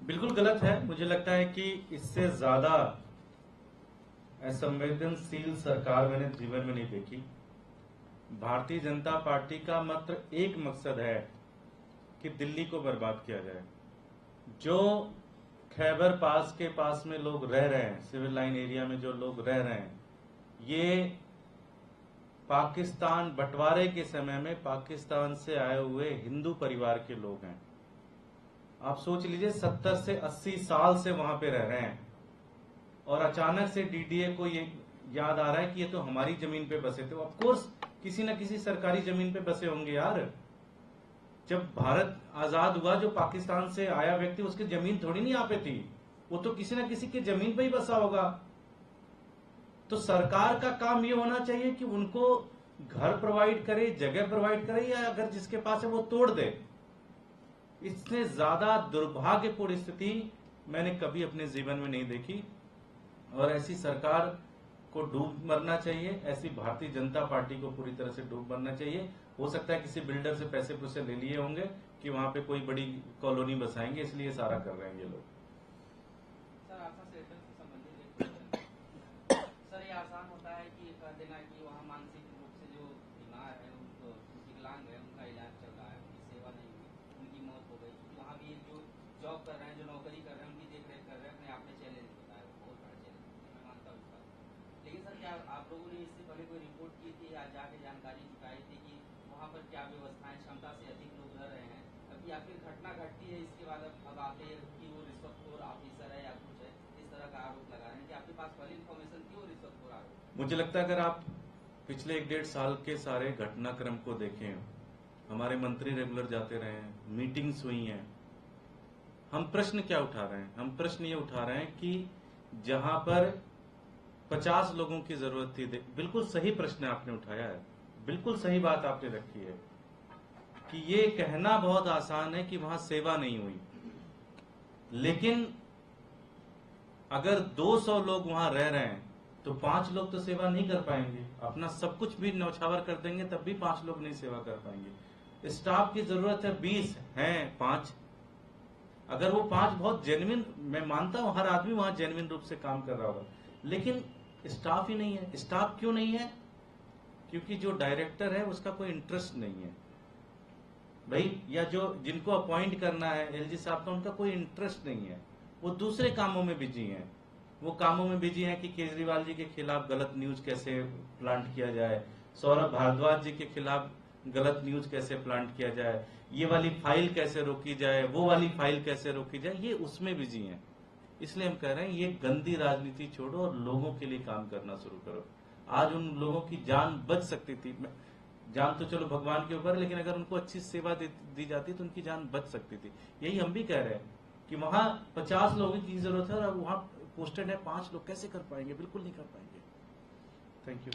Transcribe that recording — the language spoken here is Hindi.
बिल्कुल गलत है। मुझे लगता है कि इससे ज्यादा असंवेदनशील सरकार मैंने जीवन में नहीं देखी। भारतीय जनता पार्टी का मात्र एक मकसद है कि दिल्ली को बर्बाद किया जाए। जो खैबर पास के पास में लोग रह रहे हैं, सिविल लाइन एरिया में जो लोग रह रहे हैं, ये पाकिस्तान बंटवारे के समय में पाकिस्तान से आए हुए हिंदू परिवार के लोग हैं। आप सोच लीजिए 70 से 80 साल से वहां पे रह रहे हैं और अचानक से डीडीए को ये याद आ रहा है कि ये तो हमारी जमीन पे बसे थे। ऑफ कोर्स किसी न किसी सरकारी जमीन पे बसे होंगे यार। जब भारत आजाद हुआ, जो पाकिस्तान से आया व्यक्ति, उसकी जमीन थोड़ी नहीं यहाँ पे थी, वो तो किसी न किसी की जमीन पे ही बसा होगा। तो सरकार का काम ये होना चाहिए कि उनको घर प्रोवाइड करे, जगह प्रोवाइड करे, या अगर जिसके पास है वो तोड़ दे। इससे ज्यादा दुर्भाग्यपूर्ण स्थिति मैंने कभी अपने जीवन में नहीं देखी और ऐसी सरकार को डूब मरना चाहिए। ऐसी भारतीय जनता पार्टी को पूरी तरह से डूब मरना चाहिए। हो सकता है किसी बिल्डर से पैसे ले लिए होंगे कि वहां पे कोई बड़ी कॉलोनी बसाएंगे, इसलिए सारा कर रहे हैं ये लोग। सर आपका सेटल से संबंधित सर ये आसान होता है कि कह देना कि वहाँ मानसिक रूप से जो बीमार है, उनको विकलांग है, उनका इलाज चल रहा है, उनकी सेवा नहीं हुई, उनकी मौत हो गई। वहाँ भी जो जॉब कर रहे हैं, जो नौकरी कर रहे हैं, उनकी देख रेख कर रहे हैं, अपने आप में चैलेंज होता है, बहुत बड़ा चैलेंज होता है, मैं मानता हूँ इसका। लेकिन सर क्या आप लोगों ने इससे पहले कोई रिपोर्ट की थी या जाके जानकारी जुटाई थी कि वहाँ पर क्या व्यवस्थाएं, क्षमता से अधिक लोग रह रहे हैं अभी, या फिर घटना घटती है इसके बाद अब आते कि वो रिश्वतखोर ऑफिसर है या कुछ है, इस तरह का आरोप लगा रहे हैं कि आपके पास पहले इन्फॉर्मेशन थी वो रिश्वतखोर आरोप? मुझे लगता है अगर आप पिछले 1-1.5 साल के सारे घटनाक्रम को देखें, हमारे मंत्री रेगुलर जाते रहे हैं, मीटिंग्स हुई हैं। हम प्रश्न क्या उठा रहे हैं? हम प्रश्न ये उठा रहे हैं कि जहां पर 50 लोगों की जरूरत थी, बिल्कुल सही प्रश्न आपने उठाया है, बिल्कुल सही बात आपने रखी है कि ये कहना बहुत आसान है कि वहां सेवा नहीं हुई, लेकिन अगर 200 लोग वहां रह रहे हैं तो 5 लोग तो सेवा नहीं कर पाएंगे। अपना सब कुछ भी न्यौछावर कर देंगे तब भी 5 लोग नहीं सेवा कर पाएंगे। स्टाफ की जरूरत है 20, हैं 5। अगर वो 5 बहुत जेन्युइन, मैं मानता हूं हर आदमी वहां जेन्युइन रूप से काम कर रहा होगा, लेकिन स्टाफ ही नहीं है। स्टाफ क्यों नहीं है? क्योंकि जो डायरेक्टर है उसका कोई इंटरेस्ट नहीं है भाई, या जो जिनको अपॉइंट करना है एलजी साहब का, उनका कोई इंटरेस्ट नहीं है। वो दूसरे कामों में बिजी हैं। वो कामों में बिजी हैं कि केजरीवाल जी के खिलाफ गलत न्यूज कैसे प्लांट किया जाए, सौरभ भारद्वाज जी के खिलाफ गलत न्यूज कैसे प्लांट किया जाए, ये वाली फाइल कैसे रोकी जाए, वो वाली फाइल कैसे रोकी जाए, ये उसमें बिजी हैं। इसलिए हम कह रहे हैं ये गंदी राजनीति छोड़ो और लोगों के लिए काम करना शुरू करो। आज उन लोगों की जान बच सकती थी, जान तो चलो भगवान के ऊपर, लेकिन अगर उनको अच्छी सेवा दी जाती तो उनकी जान बच सकती थी। यही हम भी कह रहे हैं कि वहां 50 लोगों की जरूरत है और वहां पोस्टेड है 5 लोग, कैसे कर पाएंगे? बिल्कुल नहीं कर पाएंगे। Thank you.